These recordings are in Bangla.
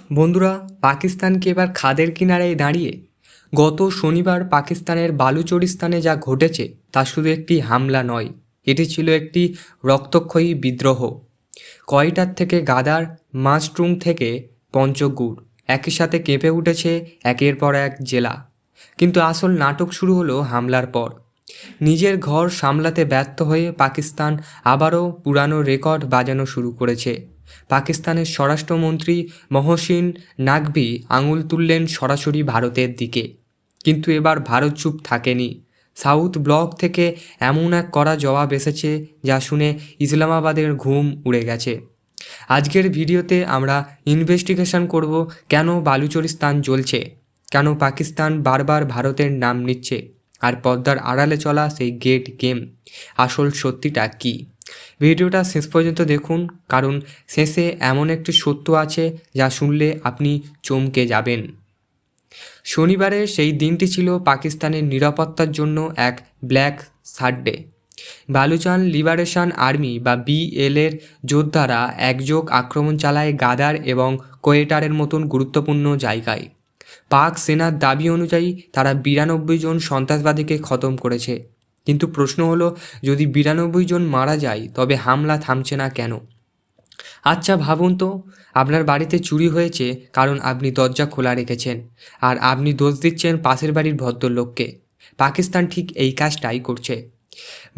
বন্ধুরা, পাকিস্তান কি এবার খাদের কিনারায় দাঁড়িয়ে? গত শনিবার পাকিস্তানের বালুচরিস্তানে যা ঘটেছে তা শুধু একটি হামলা নয়, এটি ছিল একটি রক্তক্ষয়ী বিদ্রোহ। কোয়েটার থেকে গাদার, মাসটুং থেকে পঞ্চগুর একই সাথে কেঁপে উঠেছে একের পর এক জেলা। কিন্তু আসল নাটক শুরু হলো হামলার পর। নিজের ঘর সামলাতে ব্যর্থ হয়ে পাকিস্তান আবারও পুরানো রেকর্ড বাজানো শুরু করেছে। পাকিস্তানের স্বরাষ্ট্রমন্ত্রী মহসিন নাকভি আঙুল তুললেন সরাসরি ভারতের দিকে। কিন্তু এবার ভারত চুপ থাকেনি। সাউথ ব্লক থেকে এমন এক কড়া জবাব এসেছে যা শুনে ইসলামাবাদের ঘুম উড়ে গেছে। আজকের ভিডিওতে আমরা ইনভেস্টিগেশন করব কেন বালুচরিস্তান জ্বলছে, কেন পাকিস্তান বারবার ভারতের নাম নিচ্ছে, আর পর্দার আড়ালে চলা সেই গেট গেম আসল সত্যিটা কী। ভিডিওটা শেষ পর্যন্ত দেখুন, কারণ শেষে এমন একটি সত্য আছে যা শুনলে আপনি চমকে যাবেন। শনিবারের সেই দিনটি ছিল পাকিস্তানের নিরাপত্তার জন্য এক ব্ল্যাক সানডে। বালুচান লিবারেশন আর্মি বা বিএলের যোদ্ধারা একযোগ আক্রমণ চালায় গাদার এবং কোয়েটারের মতন গুরুত্বপূর্ণ জায়গায়। পাক সেনার দাবি অনুযায়ী তারা 92 জন সন্ত্রাসবাদীকে খতম করেছে। কিন্তু প্রশ্ন হলো, যদি 92 জন মারা যায় তবে হামলা থামছে না কেন? আচ্ছা ভাবুন তো, আপনার বাড়িতে চুরি হয়েছে কারণ আপনি দরজা খোলা রেখেছেন, আর আপনি দোষ দিচ্ছেন পাশের বাড়ির ভদ্রলোককে। পাকিস্তান ঠিক এই কাজটাই করছে।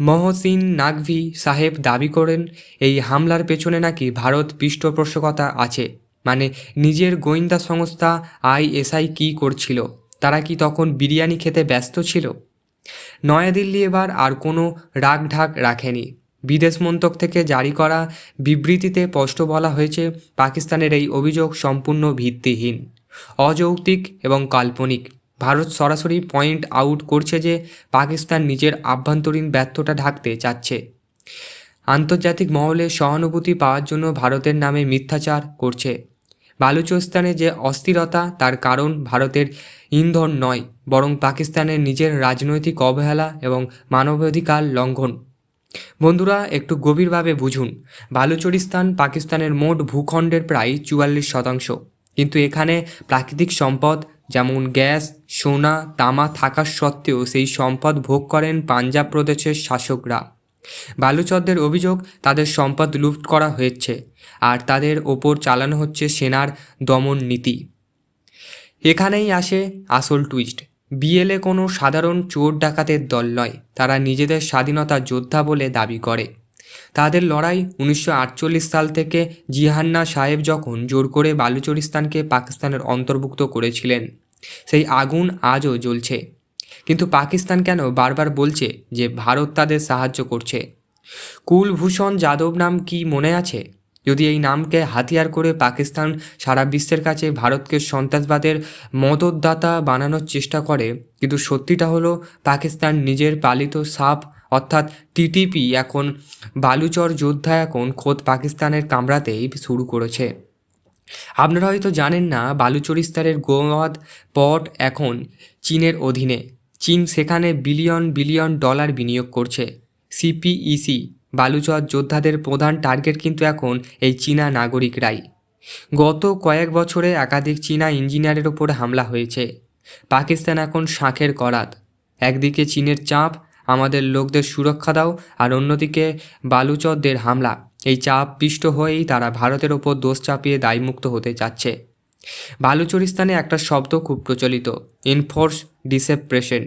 মহসিন নাকভি সাহেব দাবি করেন এই হামলার পেছনে নাকি ভারত পৃষ্ঠপোষকতা আছে। মানে নিজের গোয়েন্দা সংস্থা আইএসআই কী করছিল? তারা কি তখন বিরিয়ানি খেতে ব্যস্ত ছিল? নয়াদিল্লি এবার আর কোনো রাগঢাক রাখেনি। বিদেশ মন্ত্রক থেকে জারি করা বিবৃতিতে স্পষ্ট বলা হয়েছে, পাকিস্তানের এই অভিযোগ সম্পূর্ণ ভিত্তিহীন, অযৌক্তিক এবং কাল্পনিক। ভারত সরাসরি পয়েন্ট আউট করছে যে পাকিস্তান নিজের আভ্যন্তরীণ ব্যর্থতা ঢাকতে চাচ্ছে। আন্তর্জাতিক মহলে সহানুভূতি পাওয়ার জন্য ভারতের নামে মিথ্যাচার করছে। বালুচিস্তানে যে অস্থিরতা তার কারণ ভারতের ইন্ধন নয়, বরং পাকিস্তানের নিজের রাজনৈতিক অবহেলা এবং মানবাধিকার লঙ্ঘন। বন্ধুরা, একটু গভীরভাবে বুঝুন। বালুচরিস্তান পাকিস্তানের মোট ভূখণ্ডের প্রায় 44%, কিন্তু এখানে প্রাকৃতিক সম্পদ যেমন গ্যাস, সোনা, তামা থাকা সত্ত্বেও সেই সম্পদ ভোগ করেন পাঞ্জাব প্রদেশের শাসকরা। বালুচরদের অভিযোগ তাদের সম্পদ লুট করা হয়েছে আর তাদের ওপর চালানো হচ্ছে সেনার দমন নীতি। এখানেই আসে আসল টুইস্ট। বিএলএ কোনো সাধারণ চোর ডাকাতের দল নয়, তারা নিজেদের স্বাধীনতা যোদ্ধা বলে দাবি করে। তাদের লড়াই 1948 সাল থেকে জিহান্না সাহেব যখন জোর করে বালুচরিস্তানকে পাকিস্তানের অন্তর্ভুক্ত করেছিলেন। সেই আগুন আজও জ্বলছে। কিন্তু পাকিস্তান কেন বারবার বলছে যে ভারত তাদের সাহায্য করছে? কুলভূষণ যাদব নাম কি মনে আছে? যদি এই নামকে হাতিয়ার করে পাকিস্তান সারা বিশ্বের কাছে ভারতকে সন্ত্রাসবাদের মদতদাতা বানানোর চেষ্টা করে, কিন্তু সত্যিটা হলো পাকিস্তান নিজের পালিত সাপ অর্থাৎ টিটিপি এখন বালুচর যোদ্ধা এখন খোদ পাকিস্তানের কামড়াতেই শুরু করেছে। আপনারা হয়তো জানেন না, বালুচরিস্তানের গোয়াদ পট এখন চীনের অধীনে। চীন সেখানে বিলিয়ন বিলিয়ন ডলার বিনিয়োগ করছে। সিপিইসি বালুচর যোদ্ধাদের প্রধান টার্গেট কিন্তু এখন এই চীনা নাগরিকরাই। গত কয়েক বছরে একাধিক চীনা ইঞ্জিনিয়ারের ওপর হামলা হয়েছে। পাকিস্তান এখন শাঁখের করাত। একদিকে চীনের চাপ, আমাদের লোকদের সুরক্ষা দাও, আর অন্যদিকে বালুচরদের হামলা। এই চাপ পিষ্ট হয়েই তারা ভারতের ওপর দোষ চাপিয়ে দায়মুক্ত হতে চাচ্ছে। বালুচরিস্তানে একটা শব্দ খুব প্রচলিত, এনফোর্স ডিসেপ্রেশন।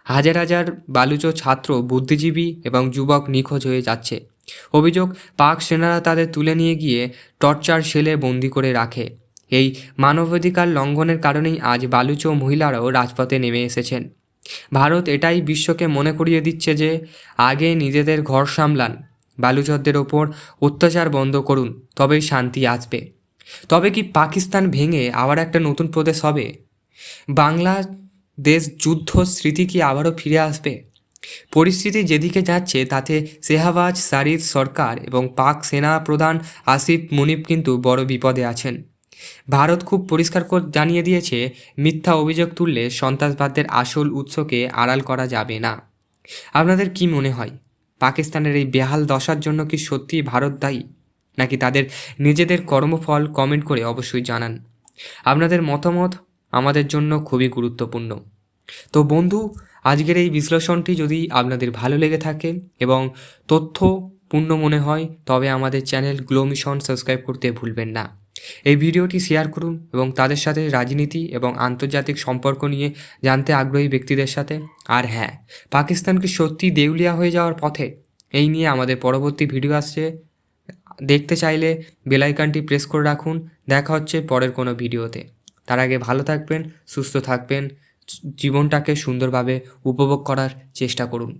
হাজার হাজার বালুচ ছাত্র, বুদ্ধিজীবী এবং যুবক নিখোঁজ হয়ে যাচ্ছে। অভিযোগ, পাক সেনারা তাদের তুলে নিয়ে গিয়ে টর্চার সেলে বন্দি করে রাখে। এই মানবাধিকার লঙ্ঘনের কারণেই আজ বালুচ মহিলারাও রাজপথে নেমে এসেছেন। ভারত এটাই বিশ্বকে মনে করিয়ে দিচ্ছে যে আগে নিজেদের ঘর সামলান, বালুচরদের ওপর অত্যাচার বন্ধ করুন, তবেই শান্তি আসবে। তবে কি পাকিস্তান ভেঙে আবার একটা নতুন প্রদেশ হবে? বাংলাদেশ যুদ্ধ স্মৃতি কি আবারও ফিরে আসবে? পরিস্থিতি যেদিকে যাচ্ছে তাতে শেহবাজ শরীফ সরকার এবং পাক সেনা প্রধান আসিফ মুনিব কিন্তু বড় বিপদে আছেন। ভারত খুব পরিষ্কার করে জানিয়ে দিয়েছে, মিথ্যা অভিযোগ তুললে সন্ত্রাসবাদের আসল উৎসকে আড়াল করা যাবে না। আপনাদের কি মনে হয়, পাকিস্তানের এই বেহাল দশার জন্য কি সত্যিই ভারত দায়ী, নাকি তাদের নিজেদের কর্মফল? কমেন্ট করে অবশ্যই জানান। আপনাদের মতামত আমাদের জন্য খুবই গুরুত্বপূর্ণ। তো বন্ধু, আজকের এই বিশ্লেষণটি যদি আপনাদের ভালো লেগে থাকে এবং তথ্যপূর্ণ মনে হয়, তবে আমাদের চ্যানেল গ্লো মিশন সাবস্ক্রাইব করতে ভুলবেন না। এই ভিডিওটি শেয়ার করুন এবং তাদের সাথে রাজনীতি এবং আন্তর্জাতিক সম্পর্ক নিয়ে জানতে আগ্রহী ব্যক্তিদের সাথে। আর হ্যাঁ, পাকিস্তান কি সত্যি দেউলিয়া হয়ে যাওয়ার পথে? এই নিয়ে আমাদের পরবর্তী ভিডিও আসছে। দেখতে চাইলে বেল আইকনটি প্রেস করে রাখুন। দেখা হচ্ছে পরের কোনো ভিডিওতে। তার আগে ভালো থাকবেন, সুস্থ থাকবেন, জীবনটাকে সুন্দরভাবে উপভোগ করার চেষ্টা করুন।